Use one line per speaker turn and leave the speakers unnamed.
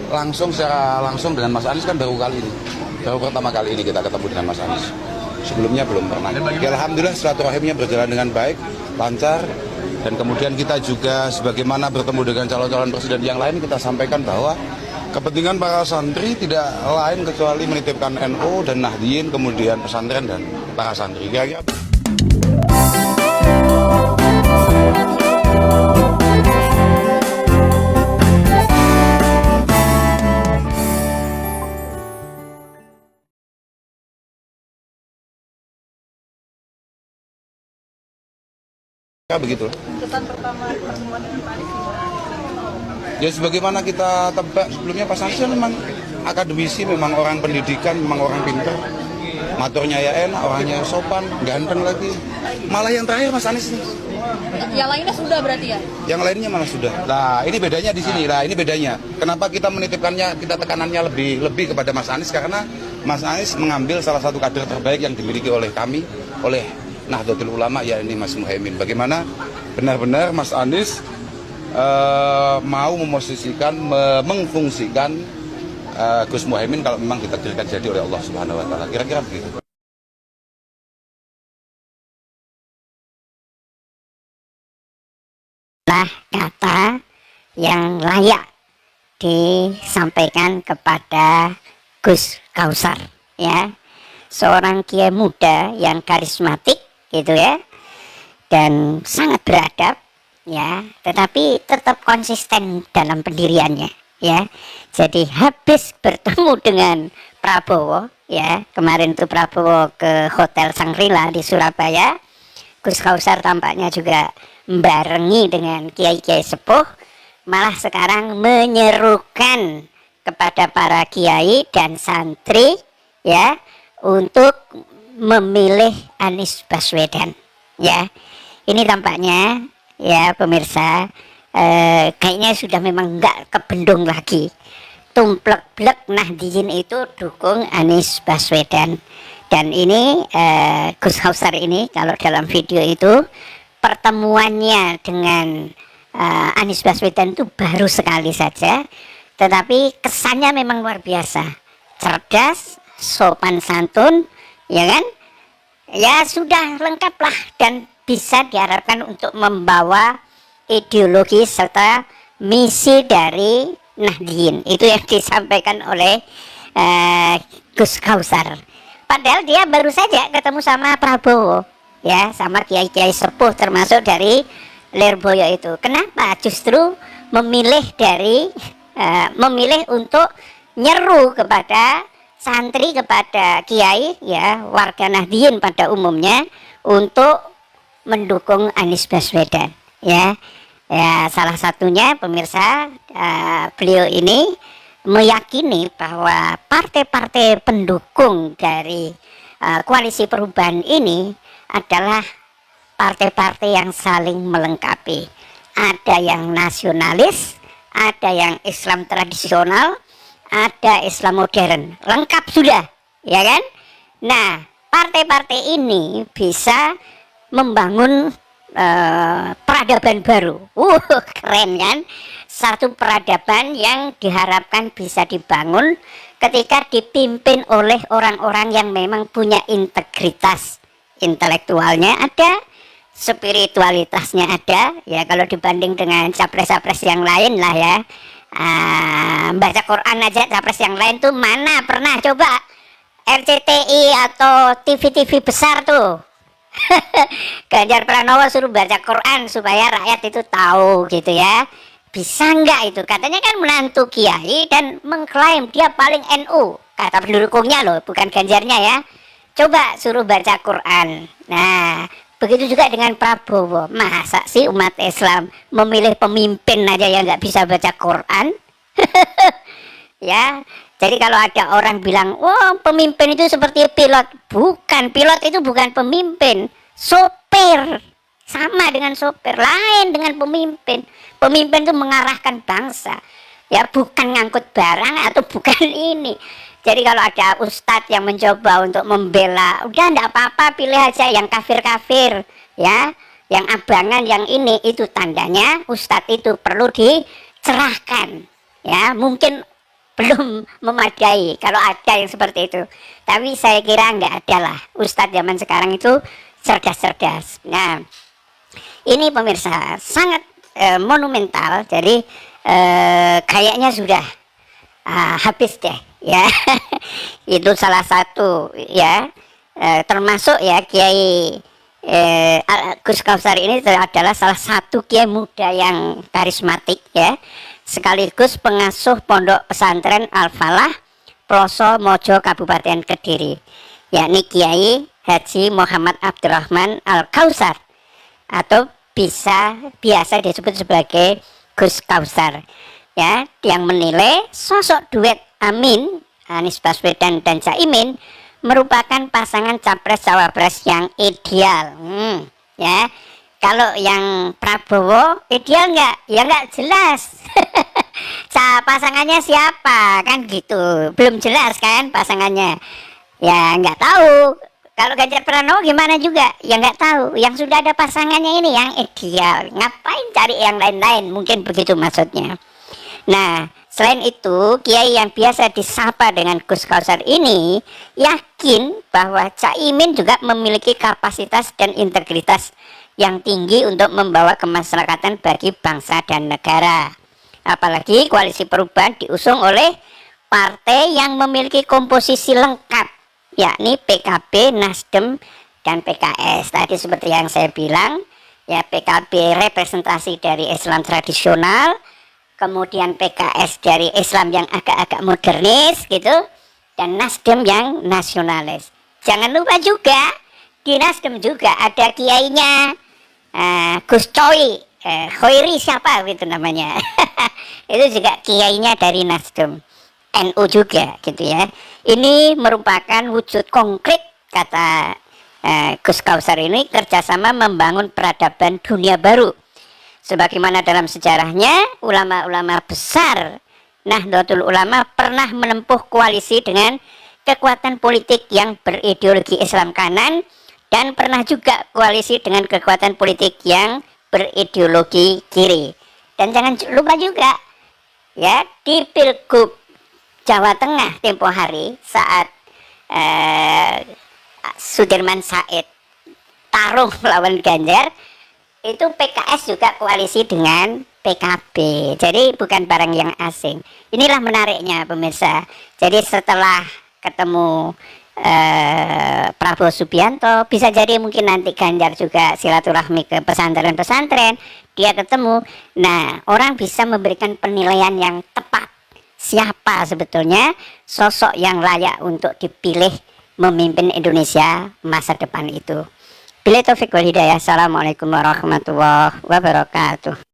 langsung secara langsung dengan Mas Anies kan baru kali ini. Baru pertama kali ini kita ketemu dengan Mas Anies. Sebelumnya belum pernah. Ya, alhamdulillah silaturahimnya berjalan dengan baik, lancar. Dan kemudian kita juga sebagaimana bertemu dengan calon-calon presiden yang lain, kita sampaikan bahwa kepentingan para santri tidak lain kecuali menitipkan NU dan Nahdien, kemudian pesantren dan para santri. Kira-kira begitu.
Kesan pertama pertemuan dengan Pak Anies gimana?
Ya sebagaimana kita tebak sebelumnya, Pak Anies memang akademisi, memang orang pendidikan, memang orang pintar. Maturnya ya enak, orangnya sopan, ganteng lagi. Malah yang terakhir Mas Anies nih.
Yang lainnya sudah berarti ya?
Yang lainnya malah sudah. Nah, ini bedanya di sini. Nah, ini bedanya. Kenapa kita menitipkannya, kita tekanannya lebih kepada Mas Anies, karena Mas Anies mengambil salah satu kader terbaik yang dimiliki oleh kami, oleh Nahdlatul Ulama, ya ini Mas Muhaimin. Bagaimana benar-benar Mas Anies mau memosisikan, mengfungsikan Gus Muhaimin kalau memang ditakdirkan jadi oleh Allah Subhanahu wa taala. Kira-kira begitu.
Kata yang layak disampaikan kepada Gus Kausar, ya, seorang kiai muda yang karismatik gitu ya, dan sangat beradab ya, tetapi tetap konsisten dalam pendiriannya ya. Jadi habis bertemu dengan Prabowo ya, kemarin itu Prabowo ke Hotel Shangri-La di Surabaya, Gus Kausar tampaknya juga membarengi dengan kiai-kiai sepuh, malah sekarang menyerukan kepada para kiai dan santri ya untuk memilih Anies Baswedan ya. Ini tampaknya ya pemirsa, kayaknya sudah memang nggak kebendung lagi. Tumplek-blek Nahdien itu dukung Anies Baswedan. Dan ini Gus Kausar ini kalau dalam video itu pertemuannya dengan Anies Baswedan itu baru sekali saja, tetapi kesannya memang luar biasa, cerdas, sopan santun, ya kan? Ya sudah lengkap lah, dan bisa diharapkan untuk membawa ideologi serta misi dari Nahdien. Itu yang disampaikan oleh Gus Kausar. Padahal dia baru saja ketemu sama Prabowo, ya, sama kiai-kiai sepuh termasuk dari Lirboyo itu. Kenapa justru memilih untuk nyeru kepada santri, kepada kiai ya, warga Nahdien pada umumnya, untuk mendukung Anies Baswedan ya. Ya, salah satunya pemirsa, beliau ini meyakini bahwa partai-partai pendukung dari koalisi perubahan ini adalah partai-partai yang saling melengkapi. Ada yang nasionalis, ada yang Islam tradisional, ada Islam modern, lengkap sudah, ya kan? Nah, partai-partai ini bisa membangun peradaban baru. Keren kan? Satu peradaban yang diharapkan bisa dibangun ketika dipimpin oleh orang-orang yang memang punya integritas, intelektualnya ada, spiritualitasnya ada, ya kalau dibanding dengan capres-capres yang lain lah ya. Baca Quran aja capres yang lain tuh mana pernah coba RCTI atau TV-TV besar tuh Ganjar Pranowo suruh baca Quran supaya rakyat itu tahu gitu ya. Bisa nggak itu? Katanya kan menantu kiai dan mengklaim dia paling NU, kata pendukungnya loh, bukan Ganjarnya ya. Coba suruh baca Quran. Nah, begitu juga dengan Prabowo. Masa sih umat Islam memilih pemimpin aja yang nggak bisa baca Quran? Ya, jadi kalau ada orang bilang, wah pemimpin itu seperti pilot. Bukan, pilot itu bukan pemimpin. Sopir, sama dengan sopir, lain dengan pemimpin. Pemimpin itu mengarahkan bangsa, ya bukan ngangkut barang atau bukan ini. Jadi kalau ada ustadz yang mencoba untuk membela, udah enggak apa-apa, pilih aja yang kafir-kafir, ya, yang abangan, yang ini, itu tandanya ustadz itu perlu dicerahkan, ya. Mungkin belum memadai kalau ada yang seperti itu. Tapi saya kira nggak ada lah. Ustadz zaman sekarang itu cerdas-cerdas. Nah, ini pemirsa sangat monumental. Jadi kayaknya sudah habis deh ya. Itu salah satu ya, termasuk ya Kiai Gus Kausar ini adalah salah satu kiai muda yang karismatik ya, sekaligus pengasuh pondok pesantren Al-Falah Ploso Mojo Kabupaten Kediri, yakni Kiai Haji Muhammad Abdurrahman Al-Kausar atau biasa disebut sebagai Gus Kausar ya, yang menilai sosok duet Amin Anies Baswedan dan Caimin merupakan pasangan capres-cawapres yang ideal. Ya, kalau yang Prabowo ideal nggak? Ya nggak jelas. Pasangannya siapa kan gitu, belum jelas kan pasangannya. Ya nggak tahu. Kalau Ganjar Pranowo gimana juga? Ya nggak tahu. Yang sudah ada pasangannya ini yang ideal. Ngapain cari yang lain-lain? Mungkin begitu maksudnya. Nah, selain itu, kiai yang biasa disapa dengan Gus Kausar ini yakin bahwa Caimin juga memiliki kapasitas dan integritas yang tinggi untuk membawa kemaslahatan bagi bangsa dan negara. Apalagi koalisi perubahan diusung oleh partai yang memiliki komposisi lengkap, yakni PKB, Nasdem, dan PKS. Tadi seperti yang saya bilang, ya PKB representasi dari Islam tradisional, kemudian PKS dari Islam yang agak-agak modernis gitu, dan Nasdem yang nasionalis. Jangan lupa juga di Nasdem juga ada kiainya Gus Coy, Khoiri siapa gitu namanya. Itu juga kiainya dari Nasdem, NU juga gitu ya. Ini merupakan wujud konkret kata Gus Kausar ini, kerjasama membangun peradaban dunia baru. Sebagaimana dalam sejarahnya, ulama-ulama besar Nahdlatul Ulama pernah menempuh koalisi dengan kekuatan politik yang berideologi Islam kanan, dan pernah juga koalisi dengan kekuatan politik yang berideologi kiri. Dan jangan lupa juga ya, di Pilgub Jawa Tengah tempo hari saat Sudirman Said tarung melawan Ganjar, itu PKS juga koalisi dengan PKB. Jadi bukan barang yang asing. Inilah menariknya pemirsa. Jadi setelah ketemu Prabowo Subianto, bisa jadi mungkin nanti Ganjar juga silaturahmi ke pesantren-pesantren, dia ketemu. Nah, orang bisa memberikan penilaian yang tepat siapa sebetulnya sosok yang layak untuk dipilih memimpin Indonesia masa depan itu. Billahi taufiq wal hidayah. Assalamualaikum warahmatullahi wabarakatuh.